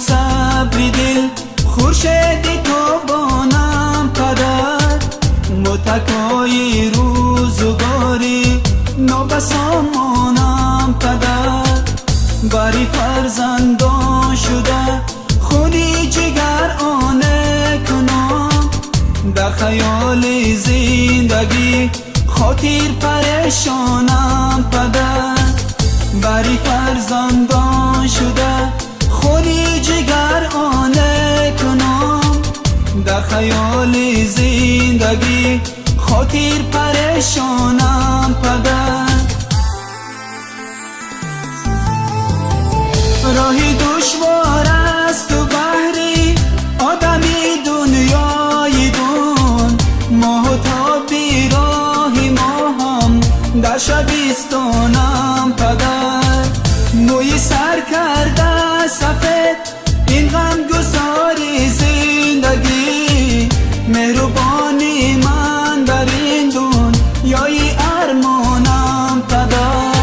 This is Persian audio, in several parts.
صبری دل خورشید تابانم پدر متکای روزگاری نابسامانم پدر بری فرزندان شده خونی جگر آنه کنم در خیال زندگی خاطر پریشانم پدر بری فرزندان شده خونی جگر آنه کنم در خیال زندگی خاطر پریشانم پدر راهی دشوار است و بحری آدمی دنیای دون ماه تا بیراهی ماهم در شبستانم پدر موی سر کرده سفید این غم گساری زندگی مهربانی من در این دنیای ارمانم پدر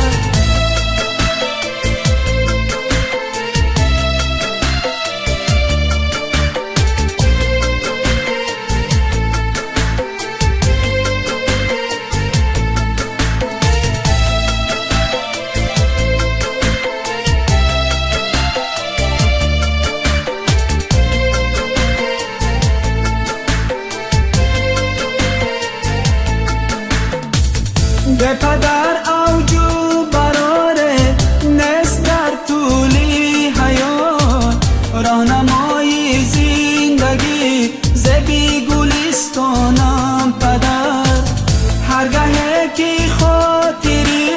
به پدر اوجو براره نست در طولی حیات راهنمای زندگی زبی گلستانم پدر هرگاه که خاطری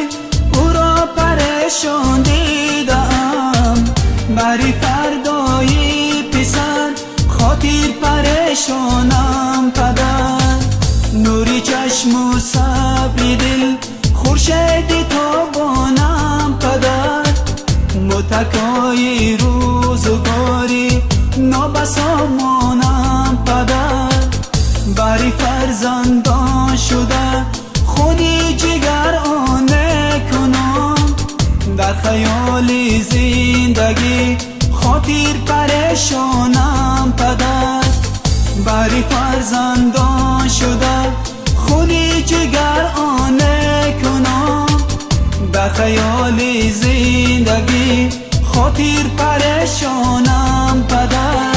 او را پریشان دیدم بری فردای پسر خاطر پریشانم پدر نوری چشم و صبری دل خورشید تابانم پدر متکای روزگاری نابسامانم پدر بری فرزندان شده خونی جگر آنه کنم در خیال زندگی خاطر پریشانم پدر بری فرزندان شده خونی جگر آنه کنم در خیال زندگی خاطر پریشانم پدر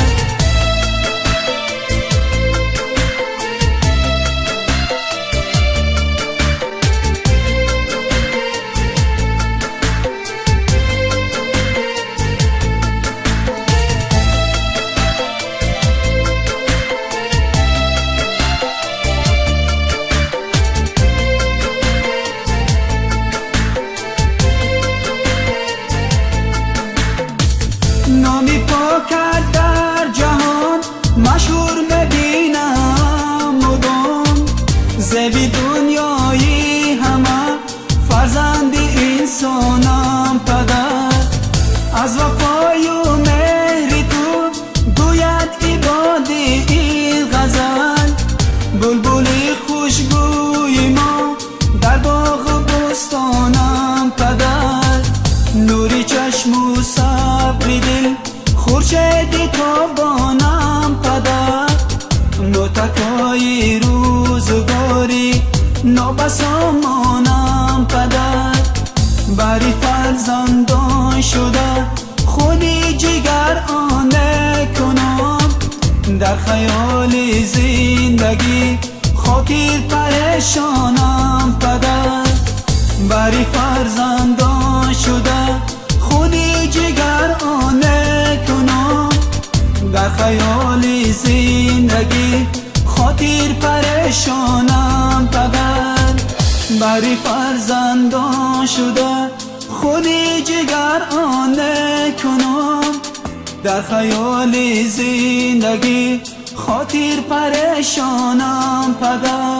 نامی پاکت در جهان مشهور مبینم مدام زبی دنیایی همه فرزند انسانم پدر از وفای و مهر تو گوید عباد این غزل بلبل خوشگوی ما در باغ و بستانم پدر نوری چشم و صبری دل خورشید تابانم پدر متکای روزگاری نابسامانم پدر بری فرزندان شده خونی جگر آنه کنم در خیال زندگی خاطر پریشانم پدر بری فرزندان شده خونی جگر آنه کنم در خیال زندگی خاطر پریشانم پدر بری فرزندان شده خونی جگر آنه کنم در خیال زندگی خاطر پریشانم پدر